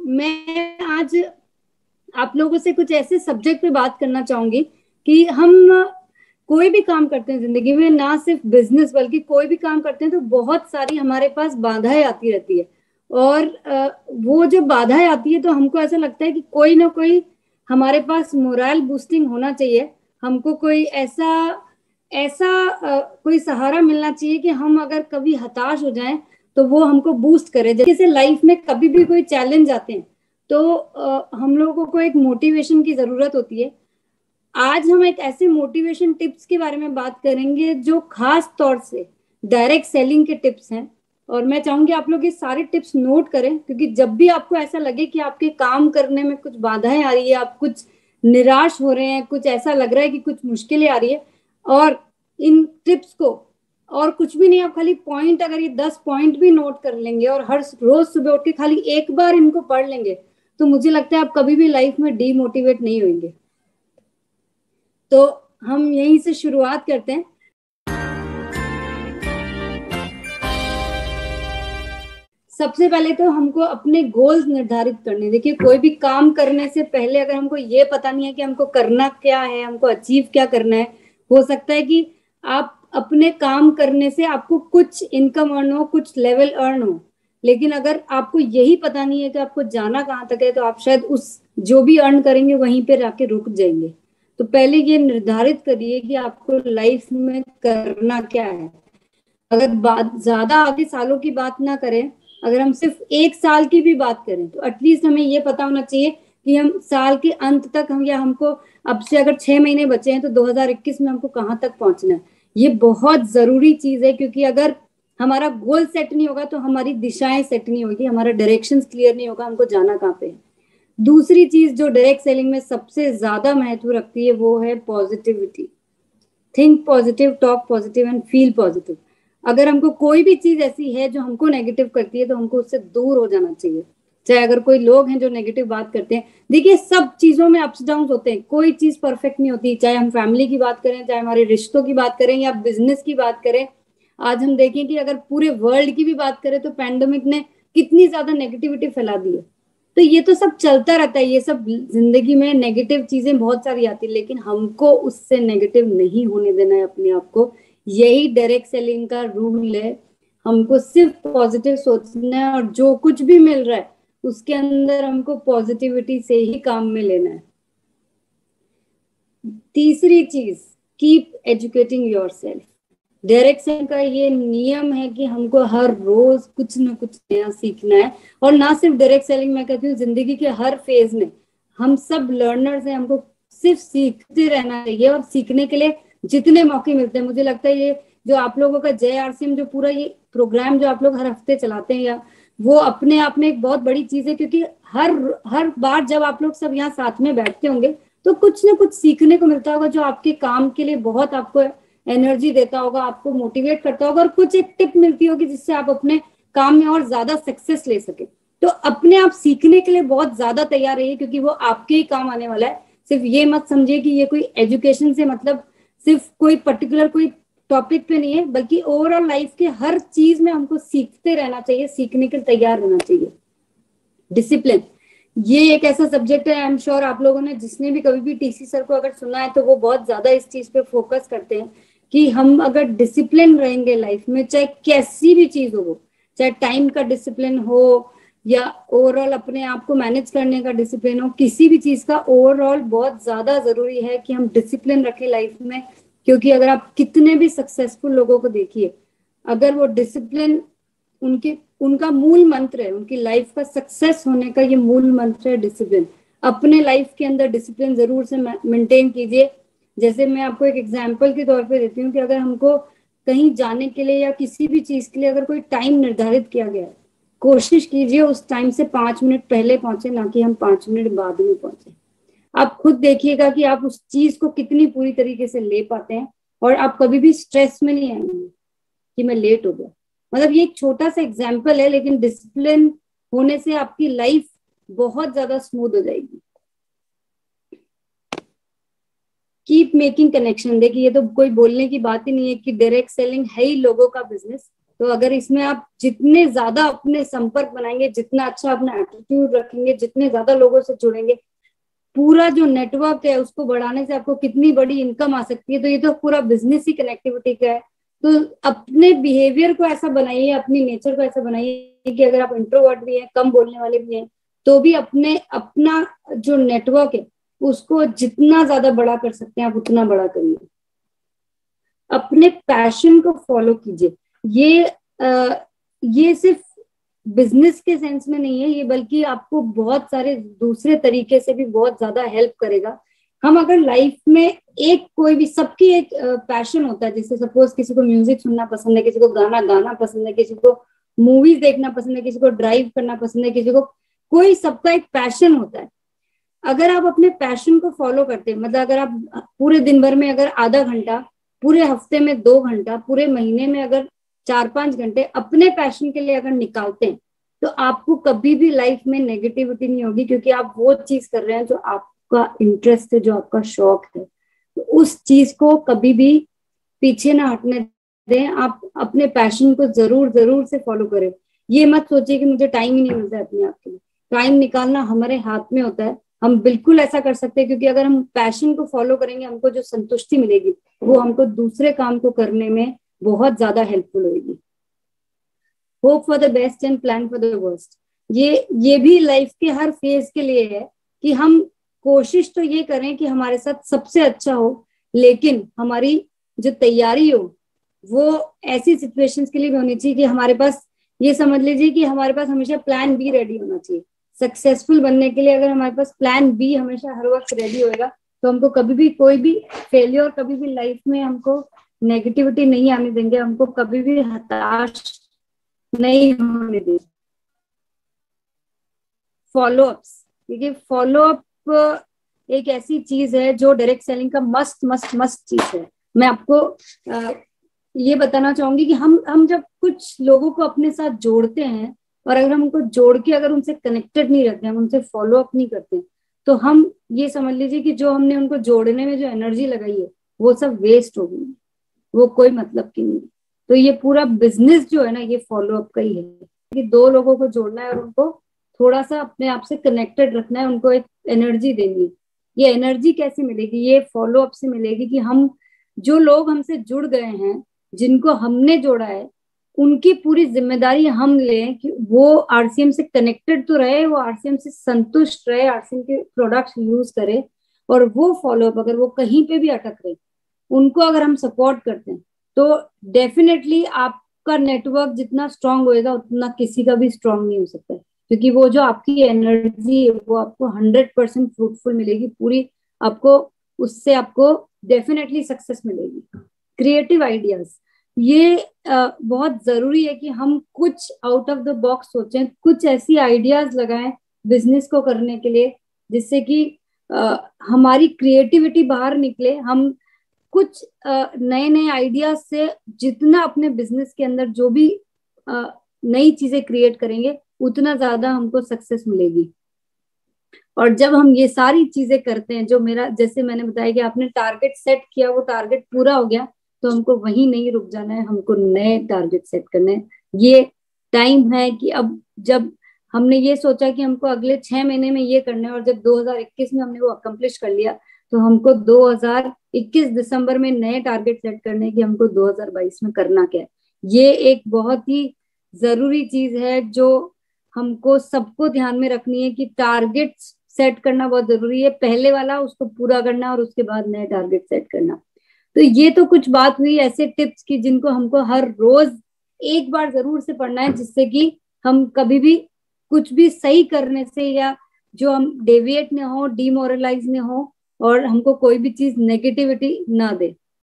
मैं आज आप लोगों से कुछ ऐसे सब्जेक्ट पे बात करना चाहूंगी कि हम कोई भी काम करते हैं जिंदगी में, ना सिर्फ बिजनेस बल्कि कोई भी काम करते हैं तो बहुत सारी हमारे पास बाधाएं आती रहती है। और वो जो बाधाएं आती है तो हमको ऐसा लगता है कि कोई ना कोई हमारे पास मोरल बूस्टिंग होना चाहिए। हमको कोई ऐसा ऐसा कोई सहारा मिलना चाहिए कि हम अगर कभी हताश हो जाएं तो वो हमको बूस्ट करे। जैसे लाइफ में कभी भी कोई चैलेंज आते हैं तो हम लोगों को एक मोटिवेशन की जरूरत होती है। आज हम एक ऐसे मोटिवेशन टिप्स के बारे में बात करेंगे जो खास तौर से डायरेक्ट सेलिंग के टिप्स हैं। और मैं चाहूंगी आप लोग ये सारे टिप्स नोट करें, क्योंकि जब भी आपको ऐसा लगे कि आपके काम करने में कुछ बाधाएं आ रही है, आप कुछ निराश हो रहे हैं, कुछ ऐसा लग रहा है कि कुछ मुश्किलें आ रही है, और इन टिप्स को और कुछ भी नहीं, आप खाली पॉइंट, अगर ये 10 पॉइंट भी नोट कर लेंगे और हर रोज सुबह उठ के खाली एक बार इनको पढ़ लेंगे तो मुझे लगता है आप कभी भी लाइफ में डीमोटिवेट नहीं होंगे। तो हम यहीं से शुरुआत करते हैं। सबसे पहले तो हमको अपने गोल्स निर्धारित करने। देखिए, कोई भी काम करने से पहले अगर हमको ये पता नहीं है कि हमको करना क्या है, हमको अचीव क्या करना है, हो सकता है कि आप अपने काम करने से आपको कुछ इनकम अर्न हो, कुछ लेवल अर्न हो, लेकिन अगर आपको यही पता नहीं है कि आपको जाना कहाँ तक है तो आप शायद उस जो भी अर्न करेंगे वहीं पे जाके रुक जाएंगे। तो पहले ये निर्धारित करिए कि आपको लाइफ में करना क्या है। अगर बात ज्यादा आगे सालों की बात ना करें, अगर हम सिर्फ एक साल की भी बात करें तो एटलीस्ट हमें ये पता होना चाहिए कि हम साल के अंत तक हम, या हमको अब से अगर 6 महीने बचे हैं तो 2021 में हमको कहाँ तक पहुंचना है। ये बहुत जरूरी चीज है, क्योंकि अगर हमारा गोल सेट नहीं होगा तो हमारी दिशाएं सेट नहीं होगी, हमारा डायरेक्शन क्लियर नहीं होगा, हमको जाना कहाँ पे है। दूसरी चीज जो डायरेक्ट सेलिंग में सबसे ज्यादा महत्व रखती है वो है positivity. Think positive, talk positive and feel positive. अगर हमको कोई भी चीज ऐसी है जो हमको नेगेटिव करती है तो हमको उससे दूर हो जाना चाहिए। चाहे अगर कोई लोग हैं जो नेगेटिव बात करते हैं, देखिए सब चीजों में अप्स डाउन होते हैं, कोई चीज परफेक्ट नहीं होती। चाहे हम फैमिली की बात करें, चाहे हमारे रिश्तों की बात करें, या बिजनेस की बात करें। आज हम देखें कि अगर पूरे वर्ल्ड की भी बात करें तो पैंडेमिक ने कितनी ज्यादा नेगेटिविटी फैला दी है। तो ये तो सब चलता रहता है, ये सब जिंदगी में नेगेटिव चीजें बहुत सारी आती है, लेकिन हमको उससे नेगेटिव नहीं होने देना है अपने आप को। यही डायरेक्ट सेलिंग का रूल है। हमको सिर्फ पॉजिटिव सोचना है और जो कुछ भी मिल रहा है उसके अंदर हमको पॉजिटिविटी से ही काम में लेना है। तीसरी चीज, कीप एजुकेटिंग योरसेल्फ। डायरेक्शन का ये नियम है कि हमको हर रोज कुछ ना कुछ नया सीखना है। और ना सिर्फ डायरेक्ट सेलिंग, मैं कहती हूँ जिंदगी के हर फेज में हम सब लर्नर्स हैं, हमको सिर्फ सीखते रहना चाहिए। और सीखने के लिए जितने मौके मिलते हैं, मुझे लगता है ये जो आप लोगों का JRCM जो पूरा ये प्रोग्राम जो आप लोग हर हफ्ते चलाते हैं, या वो अपने आप में एक बहुत बड़ी चीज है, क्योंकि हर हर बार जब आप लोग सब यहाँ साथ में बैठते होंगे तो कुछ ना कुछ सीखने को मिलता होगा जो आपके काम के लिए बहुत आपको एनर्जी देता होगा, आपको मोटिवेट करता होगा, और कुछ एक टिप मिलती होगी जिससे आप अपने काम में और ज्यादा सक्सेस ले सके। तो अपने आप सीखने के लिए बहुत ज्यादा तैयार रहिए, क्योंकि वो आपके ही काम आने वाला है। सिर्फ ये मत समझिए कि ये कोई एजुकेशन से मतलब सिर्फ कोई पर्टिकुलर कोई टॉपिक पे नहीं है, बल्कि ओवरऑल लाइफ के हर चीज में हमको सीखते रहना चाहिए, सीखने के लिए तैयार रहना चाहिए। डिसिप्लिन, ये एक ऐसा सब्जेक्ट है, आई एम श्योर आप लोगों ने जिसने भी कभी भी TC सर को अगर सुना है तो वो बहुत ज्यादा इस चीज पे फोकस करते हैं कि हम अगर डिसिप्लिन रहेंगे लाइफ में, चाहे कैसी भी चीज हो, चाहे टाइम का डिसिप्लिन हो या ओवरऑल अपने आप को मैनेज करने का डिसिप्लिन हो, किसी भी चीज का ओवरऑल बहुत ज्यादा जरूरी है कि हम डिसिप्लिन रखें लाइफ में। क्योंकि अगर आप कितने भी सक्सेसफुल लोगों को देखिए, अगर वो डिसिप्लिन उनके उनका मूल मंत्र है, उनकी लाइफ का सक्सेस होने का ये मूल मंत्र है डिसिप्लिन। अपने लाइफ के अंदर डिसिप्लिन जरूर से मेंटेन कीजिए। जैसे मैं आपको एक एग्जांपल के तौर पे देती हूँ कि अगर हमको कहीं जाने के लिए या किसी भी चीज के लिए अगर कोई टाइम निर्धारित किया गया है, कोशिश कीजिए उस टाइम से 5 मिनट पहले पहुंचे, ना कि हम 5 मिनट बाद में पहुंचे। आप खुद देखिएगा कि आप उस चीज को कितनी पूरी तरीके से ले पाते हैं, और आप कभी भी स्ट्रेस में नहीं आएंगे कि मैं लेट हो गया। मतलब ये एक छोटा सा एग्जाम्पल है, लेकिन डिसिप्लिन होने से आपकी लाइफ बहुत ज्यादा स्मूथ हो जाएगी। कीप मेकिंग कनेक्शन, देखिए ये तो कोई बोलने की बात ही नहीं है कि डायरेक्ट सेलिंग है ही लोगों का बिजनेस। तो अगर इसमें आप जितने ज्यादा अपने संपर्क बनाएंगे, जितना अच्छा अपना एटीट्यूड रखेंगे, जितने ज्यादा लोगों से जुड़ेंगे, पूरा जो नेटवर्क है उसको बढ़ाने से आपको कितनी बड़ी इनकम आ सकती है। तो ये तो पूरा बिजनेस ही कनेक्टिविटी का है। तो अपने बिहेवियर को ऐसा बनाइए, अपनी नेचर को ऐसा बनाइए कि अगर आप इंट्रोवर्ट भी हैं, कम बोलने वाले भी हैं, तो भी अपना जो नेटवर्क है उसको जितना ज्यादा बड़ा कर सकते हैं आप उतना बड़ा करिए। अपने पैशन को फॉलो कीजिए। ये सिर्फ बिजनेस के सेंस में नहीं है ये, बल्कि आपको बहुत सारे दूसरे तरीके से भी बहुत ज्यादा हेल्प करेगा। हम अगर लाइफ में कोई भी, सबकी एक पैशन होता है। जैसे सपोज किसी को म्यूजिक सुनना पसंद है, किसी को गाना गाना पसंद है, किसी को मूवीज देखना पसंद है, किसी को ड्राइव करना पसंद है, किसी को कोई, सबका एक पैशन होता है। अगर आप अपने पैशन को फॉलो करते हैं, मतलब अगर आप पूरे दिन भर में अगर आधा घंटा, पूरे हफ्ते में 2 घंटा, पूरे महीने में अगर 4-5 घंटे अपने पैशन के लिए अगर निकालते हैं, तो आपको कभी भी लाइफ में नेगेटिविटी नहीं होगी, क्योंकि आप वो चीज कर रहे हैं जो आपका इंटरेस्ट है, जो आपका शौक है। तो उस चीज को कभी भी पीछे ना हटने दें। आप अपने पैशन को जरूर जरूर से फॉलो करें। ये मत सोचिए कि मुझे टाइम ही नहीं मिलता है अपने आप के लिए। टाइम निकालना हमारे हाथ में होता है। हम बिल्कुल ऐसा कर सकते हैं, क्योंकि अगर हम पैशन को फॉलो करेंगे, हमको जो संतुष्टि मिलेगी वो हमको दूसरे काम को करने में बहुत ज्यादा हेल्पफुल होगी। Hope for the best and plan for the worst. ये भी लाइफ के हर फेज के लिए है कि हम कोशिश तो ये करें कि हमारे साथ सबसे अच्छा हो, लेकिन हमारी जो तैयारी हो वो ऐसी सिचुएशंस के लिए भी होनी चाहिए कि हमारे पास, ये समझ लीजिए कि हमारे पास हमेशा प्लान बी रेडी होना चाहिए। सक्सेसफुल बनने के लिए अगर हमारे पास प्लान बी हमेशा हर वक्त रेडी होएगा, तो हमको कभी भी कोई भी फेलियर, कभी भी लाइफ में हमको नेगेटिविटी नहीं आने देंगे, हमको कभी भी हताश नहीं होने देंगे। फॉलोअप्स, देखिए फॉलोअप एक ऐसी चीज है जो डायरेक्ट सेलिंग का मस्ट मस्ट मस्ट चीज है। मैं आपको ये बताना चाहूंगी कि हम जब कुछ लोगों को अपने साथ जोड़ते हैं, और अगर हम उनको जोड़ के अगर उनसे कनेक्टेड नहीं रहते, हम उनसे फॉलो अप नहीं करते, तो हम ये समझ लीजिए कि जो हमने उनको जोड़ने में जो एनर्जी लगाई है वो सब वेस्ट हो गई, वो कोई मतलब की नहीं। तो ये पूरा बिजनेस जो है ना, ये फॉलो अप का ही है कि 2 लोगों को जोड़ना है और उनको थोड़ा सा अपने आप से कनेक्टेड रखना है, उनको एक एनर्जी देनी है। ये एनर्जी कैसे मिलेगी? ये फॉलो अप से मिलेगी कि हम, जो लोग हमसे जुड़ गए हैं, जिनको हमने जोड़ा है, उनकी पूरी जिम्मेदारी हम लें कि वो आरसीएम से कनेक्टेड तो रहे, वो आरसीएम से संतुष्ट रहे, आरसीएम के प्रोडक्ट्स यूज करे, और वो फॉलो अप अगर वो कहीं पे भी अटक रहे, उनको अगर हम सपोर्ट करते हैं, तो डेफिनेटली आपका नेटवर्क जितना स्ट्रांग होएगा उतना किसी का भी स्ट्रांग नहीं हो सकता है। क्योंकि वो जो आपकी एनर्जी है वो आपको 100% फ्रूटफुल मिलेगी पूरी, आपको उससे आपको डेफिनेटली सक्सेस मिलेगी। क्रिएटिव आइडियाज, ये बहुत जरूरी है कि हम कुछ आउट ऑफ द बॉक्स सोचें, कुछ ऐसी आइडियाज लगाएं बिजनेस को करने के लिए, जिससे कि हमारी क्रिएटिविटी बाहर निकले। हम कुछ नए नए आइडियाज से जितना अपने बिजनेस के अंदर जो भी नई चीजें क्रिएट करेंगे, उतना ज्यादा हमको सक्सेस मिलेगी। और जब हम ये सारी चीजें करते हैं, जो मेरा, जैसे मैंने बताया कि आपने टारगेट सेट किया, वो टारगेट पूरा हो गया, तो हमको वहीं नहीं रुक जाना है, हमको नए टारगेट सेट करने हैं। ये टाइम है कि अब जब हमने ये सोचा कि हमको अगले 6 महीने में ये करना है, और जब 2021 में हमने वो अकम्प्लिश कर लिया, तो हमको 2021 दिसंबर में नए टारगेट सेट करने की, हमको 2022 में करना क्या है। ये एक बहुत ही जरूरी चीज है जो हमको सबको ध्यान में रखनी है कि टारगेट सेट करना बहुत जरूरी है। पहले वाला उसको पूरा करना और उसके बाद नए टारगेट सेट करना। तो ये तो कुछ बात हुई ऐसे टिप्स की जिनको हमको हर रोज एक बार जरूर से पढ़ना है, जिससे कि हम कभी भी कुछ भी सही करने से, या जो हम डेविएट न हो, डिमोरलाइज न हो, और हमको कोई भी चीज नेगेटिविटी ना दे।